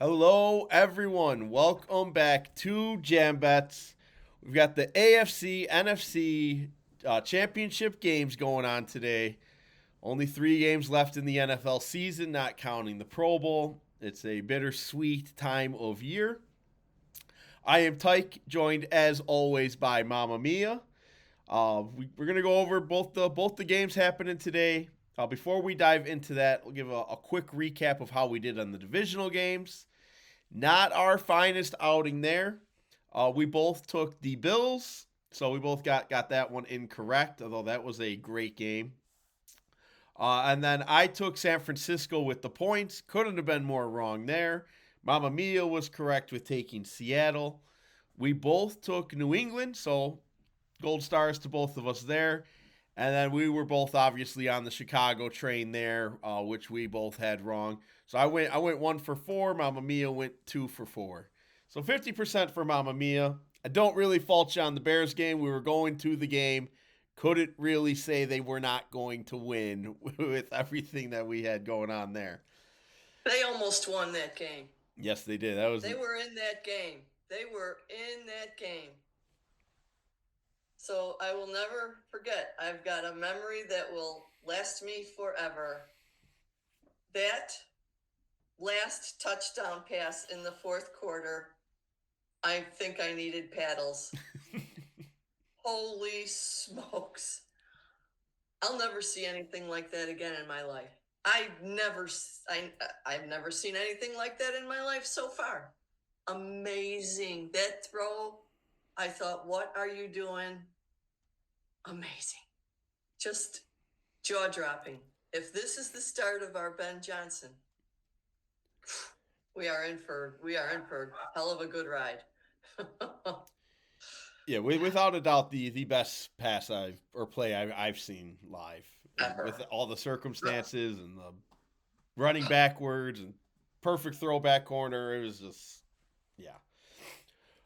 Hello, everyone. Welcome back to Jam Bets. We've got the AFC NFC Championship games going on today. Only 3 games left in the NFL season, not counting the Pro Bowl. It's a bittersweet time of year. I am Tike, joined as always by Momma Mia. We're gonna go over both the games happening today. Before we dive into that, we'll give a quick recap of how we did on the divisional games. Not our finest outing there. We both took the Bills, so we both got that one incorrect, although that was a great game. And then I took San Francisco with the points. Couldn't have been more wrong there. Mama Mia was correct with taking Seattle. We both took New England, so gold stars to both of us there. And then we were both obviously on the Chicago train there, which we both had wrong. So I went 1 for 4. Mama Mia went 2 for 4. So 50% for Mama Mia. I don't really fault you on the Bears game. We were going to the game. Couldn't really say they were not going to win with everything that we had going on there. They almost won that game. Yes, they did. That was They were in that game. They were in that game. So I will never forget. I've got a memory that will last me forever. That last touchdown pass in the fourth quarter, I think I needed paddles. Holy smokes. I'll never see anything like that again in my life. I've never seen anything like that in my life so far. Amazing. That throw, I thought, what are you doing? Amazing. Just jaw-dropping. If this is the start of our Ben Johnson, we are in for a hell of a good ride. Yeah, without a doubt, the best play I've seen live, with all the circumstances and the running backwards and perfect throwback corner. It was just, yeah.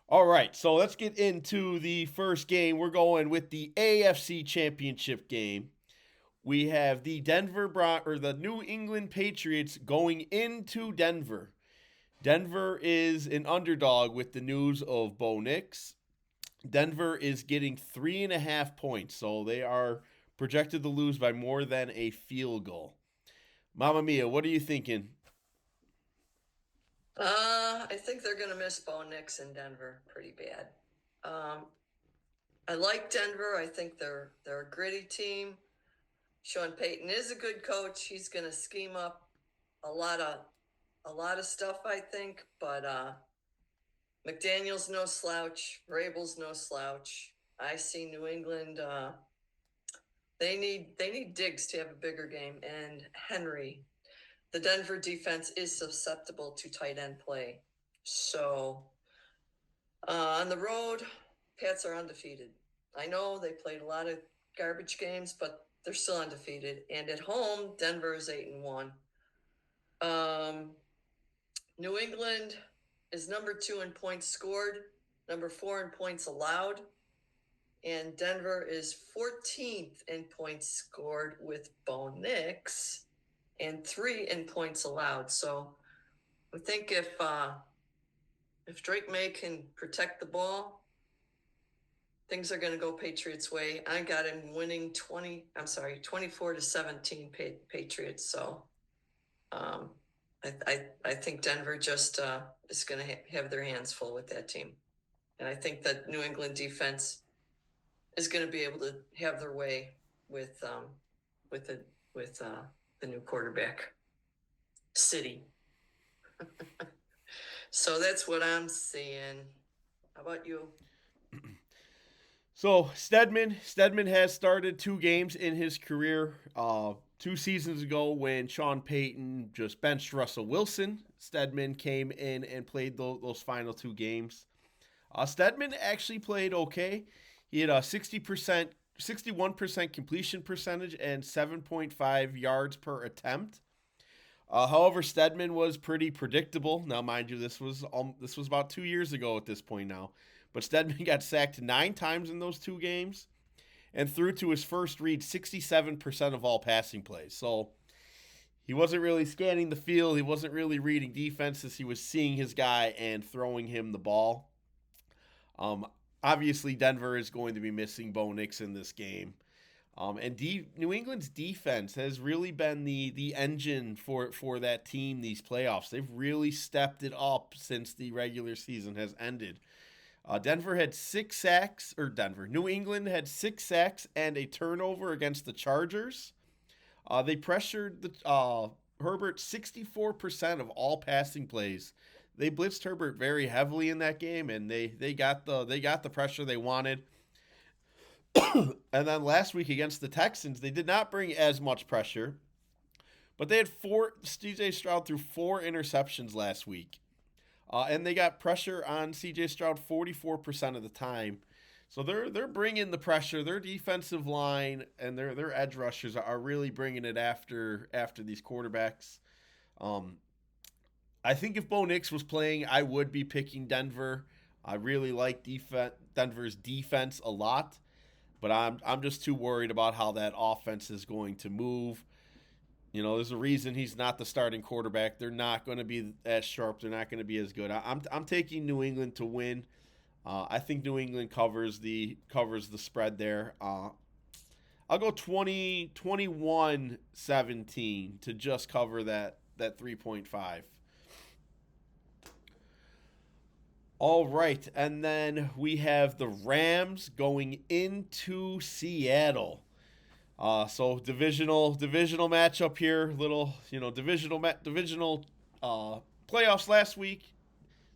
All right, so let's get into the first game. We're going with the AFC Championship game. We have the the New England Patriots going into Denver. Denver is an underdog with the news of Bo Nix. Denver is getting 3.5 points, so they are projected to lose by more than a field goal. Mamma Mia, what are you thinking? I think they're going to miss Bo Nix in Denver pretty bad. I like Denver. I think they're a gritty team. Sean Payton is a good coach. He's going to scheme up a lot of stuff, I think. But McDaniel's no slouch. Vrabel's no slouch. I see New England. They need Diggs to have a bigger game, and Henry. The Denver defense is susceptible to tight end play. So on the road, Pats are undefeated. I know they played a lot of garbage games, but they're still undefeated. And at home, Denver is 8-1. New England is number 2 in points scored, number 4 in points allowed. And Denver is 14th in points scored with Bo Nix and 3 in points allowed. So I think if Drake May can protect the ball, things are going to go Patriots' way. I got him winning 24-17 Patriots. So I think Denver just is going to have their hands full with that team. And I think that New England defense is going to be able to have their way with the new quarterback, City. So that's what I'm seeing. How about you? So Stedman has started 2 games in his career. 2 seasons ago, when Sean Payton just benched Russell Wilson, Stedman came in and played those final 2 games. Stedman actually played okay. He had a 61% completion percentage and 7.5 yards per attempt. However, Stedman was pretty predictable. Now, mind you, this was about 2 years ago at this point now. But Stedman got sacked 9 times in those 2 games and threw to his first read 67% of all passing plays. So he wasn't really scanning the field. He wasn't really reading defenses. He was seeing his guy and throwing him the ball. Um, Obviously, Denver is going to be missing Bo Nix in this game. New England's defense has really been the engine for that team these playoffs. They've really stepped it up since the regular season has ended. New England had 6 sacks and a turnover against the Chargers. They pressured Herbert 64% of all passing plays. They blitzed Herbert very heavily in that game, and they got the pressure they wanted. And then last week against the Texans, they did not bring as much pressure, but they had CJ Stroud threw 4 interceptions last week. And they got pressure on CJ Stroud 44% of the time. So they're bringing the pressure. Their defensive line and their edge rushers are really bringing it after these quarterbacks. I think if Bo Nix was playing, I would be picking Denver. I really like Denver's defense a lot, but I'm just too worried about how that offense is going to move. You know, there's a reason he's not the starting quarterback. They're not going to be as sharp. They're not going to be as good. I'm taking New England to win. I think New England covers the spread there. I'll go 21-17 to just cover that 3.5. All right, and then we have the Rams going into Seattle. So divisional matchup here. Little divisional playoffs last week.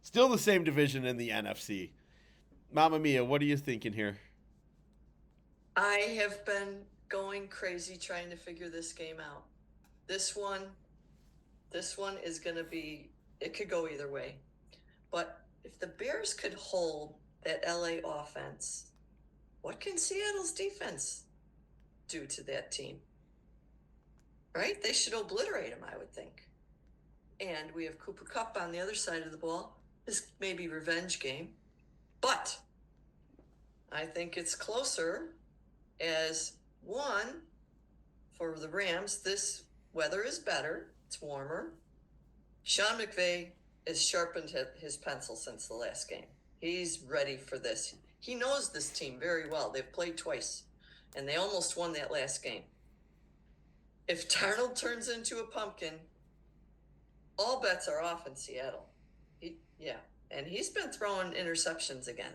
Still the same division in the NFC. Mamma Mia, what are you thinking here? I have been going crazy trying to figure this game out. This one is going to be, it could go either way. But if the Bears could hold that LA offense, what can Seattle's defense do to that team? Right? They should obliterate them, I would think. And we have Cooper Kupp on the other side of the ball. This may be revenge game. But I think it's closer as one for the Rams. This weather is better. It's warmer. Sean McVay has sharpened his pencil since the last game. He's ready for this. He knows this team very well. They've played twice, and they almost won that last game. If Darnold turns into a pumpkin, all bets are off in Seattle. And he's been throwing interceptions again.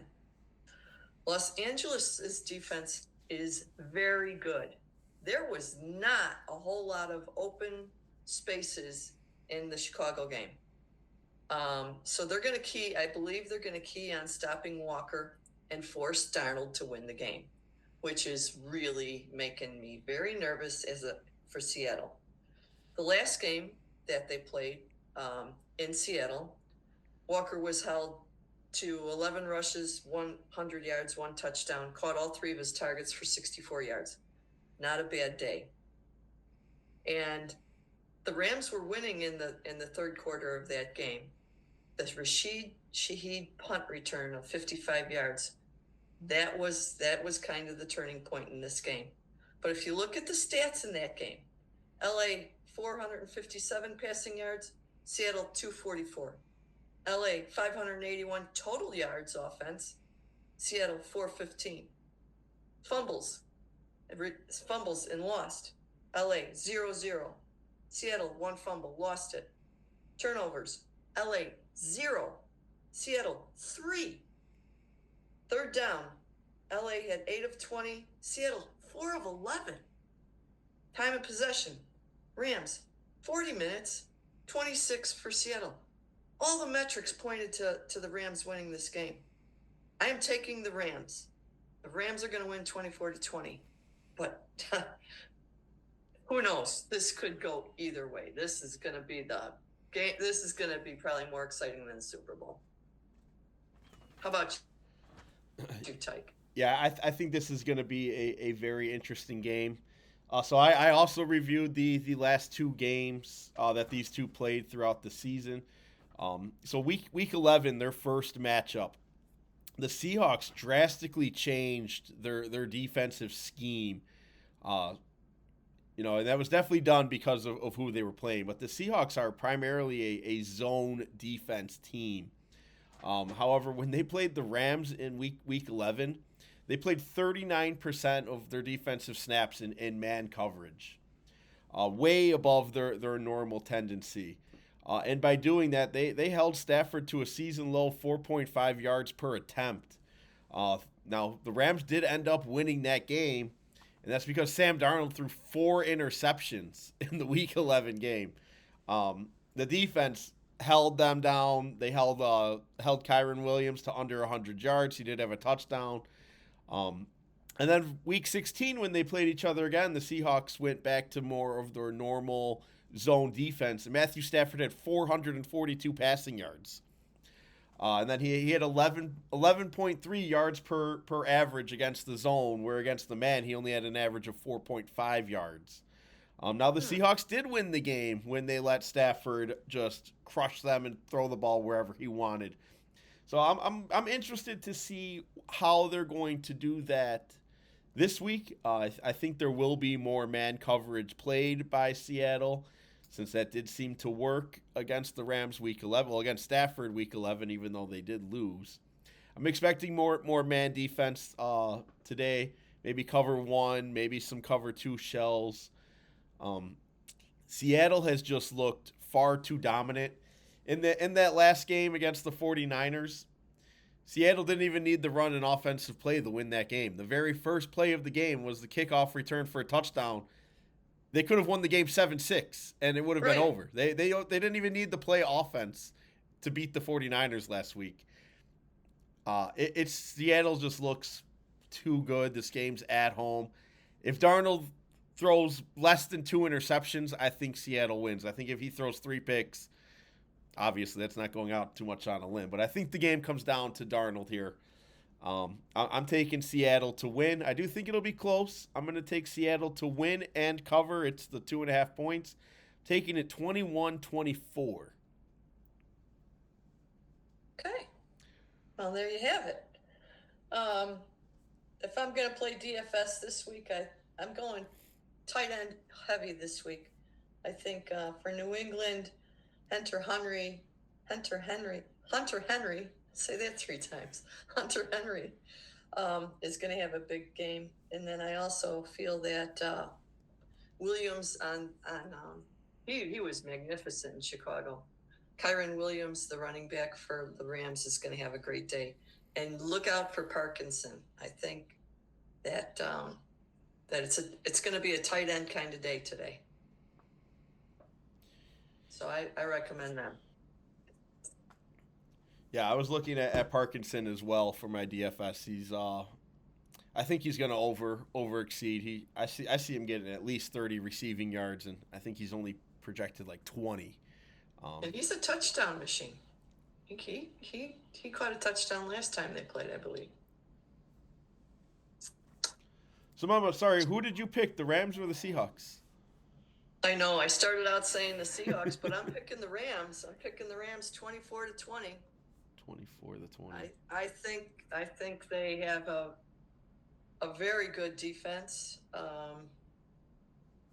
Los Angeles' defense is very good. There was not a whole lot of open spaces in the Chicago game. So I believe they're going to key on stopping Walker and force Darnold to win the game, which is really making me very nervous for Seattle. The last game that they played in Seattle, Walker was held to 11 rushes, 100 yards, 1 touchdown, caught all 3 of his targets for 64 yards. Not a bad day. And the Rams were winning in the third quarter of that game. The Rashid Shaheed punt return of 55 yards, that was kind of the turning point in this game. But if you look at the stats in that game, LA 457 passing yards, Seattle 244. LA 581 total yards offense, Seattle 415. Fumbles and lost. LA 0-0. Seattle 1 fumble, lost it. Turnovers, LA 0. Seattle 3. Third down, LA had 8 of 20. Seattle 4 of 11. Time of possession, Rams 40 minutes, 26 for Seattle. All the metrics pointed to the Rams winning this game. I am taking the Rams. The Rams are going to win 24-20. But who knows? This could go either way. This is going to be the game. This is going to be probably more exciting than the Super Bowl. How about you, Tike? Yeah, I think this is going to be a very interesting game. So I also reviewed the last 2 games that these two played throughout the season. So week 11, their first matchup, the Seahawks drastically changed their defensive scheme. And that was definitely done because of who they were playing. But the Seahawks are primarily a zone defense team. However, when they played the Rams in week 11, they played 39% of their defensive snaps in man coverage, way above their normal tendency. And by doing that, they held Stafford to a season low 4.5 yards per attempt. Now, the Rams did end up winning that game, and that's because Sam Darnold threw 4 interceptions in the Week 11 game. The defense held them down. They held Kyren Williams to under 100 yards. He did have a touchdown. And then Week 16, when they played each other again, the Seahawks went back to more of their normal zone defense. And Matthew Stafford had 442 passing yards. And then he had 11.3 yards per average against the zone, where against the man, he only had an average of 4.5 yards. Now, the Seahawks did win the game when they let Stafford just crush them and throw the ball wherever he wanted. So I'm interested to see how they're going to do that this week. I think there will be more man coverage played by Seattle, since that did seem to work against the Rams Week 11. Well, against Stafford Week 11, even though they did lose. I'm expecting more man defense today. Maybe cover 1, maybe some cover 2 shells. Seattle has just looked far too dominant. In that last game against the 49ers, Seattle didn't even need to run an offensive play to win that game. The very first play of the game was the kickoff return for a touchdown. They could have won the game 7-6, and it would have been over. They didn't even need to play offense to beat the 49ers last week. Seattle just looks too good. This game's at home. If Darnold throws less than 2 interceptions, I think Seattle wins. I think if he throws 3 picks, obviously that's not going out too much on a limb, but I think the game comes down to Darnold here. I'm taking Seattle to win. I do think it'll be close. I'm going to take Seattle to win and cover. It's the 2.5 points. Taking it 21-24. Okay. Well, there you have it. If I'm going to play DFS this week, I'm going tight end heavy this week. I think for New England, Hunter Henry, say that 3 times. Hunter Henry is going to have a big game. And then I also feel that Williams he was magnificent in Chicago. Kyren Williams, the running back for the Rams, is going to have a great day. And look out for Parkinson. I think that it's going to be a tight end kind of day today. So I recommend them. Yeah, I was looking at Parkinson as well for my DFS. He's I think he's going to over exceed. I see him getting at least 30 receiving yards, and I think he's only projected like 20. And he's a touchdown machine. I think he caught a touchdown last time they played, I believe. So, Mama, sorry, who did you pick, the Rams or the Seahawks? I know. I started out saying the Seahawks, but I'm picking the Rams. I'm picking the Rams 24-20. 24-20. I think they have a very good defense.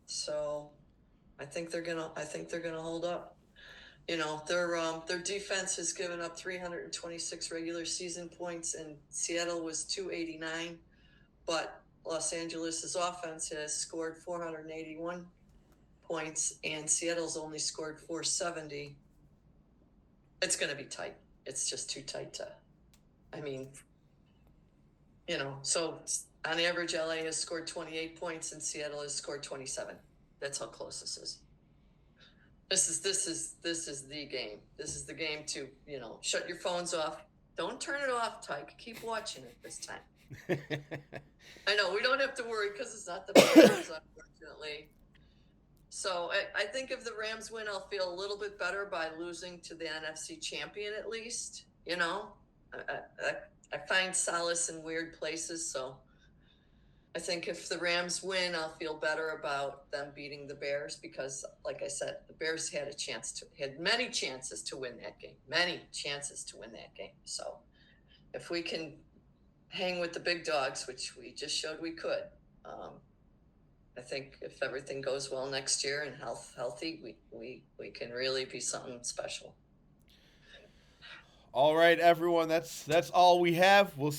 So I think they're gonna hold up. You know, their defense has given up 326 regular season points, and Seattle was 289, but Los Angeles' offense has scored 481 points, and Seattle's only scored 470. It's going to be tight. It's just too tight to, so on average, LA has scored 28 points and Seattle has scored 27. That's how close this is. This is the game. This is the game to, shut your phones off. Don't turn it off, Tike. Keep watching it this time. I know we don't have to worry because it's not the Bears, unfortunately. So I think if the Rams win, I'll feel a little bit better by losing to the NFC champion at least. I find solace in weird places, so I think if the Rams win, I'll feel better about them beating the Bears because, like I said, the Bears had many chances to win that game. So if we can hang with the big dogs, which we just showed we could, I think if everything goes well next year and healthy, we can really be something special. All right, everyone. That's all we have. We'll see